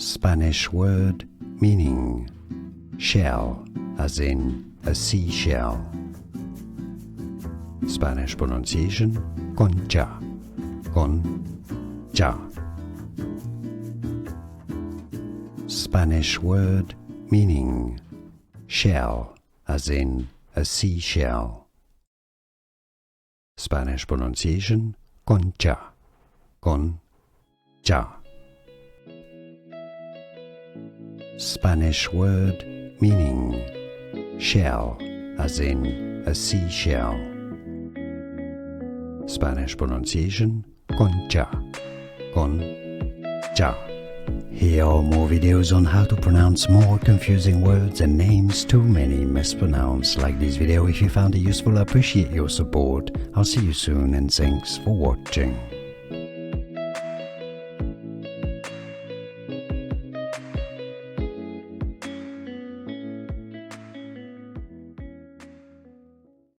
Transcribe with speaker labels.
Speaker 1: Spanish word meaning shell, as in a seashell. Spanish pronunciation concha, concha. Spanish word meaning shell, as in a seashell. Spanish pronunciation concha, concha. Spanish word meaning shell, as in a seashell. Spanish pronunciation concha, concha. Here are more videos on how to pronounce more confusing words and names too many mispronounced. Like this video if you found it useful. I appreciate your support. I'll see you soon and thanks for watching.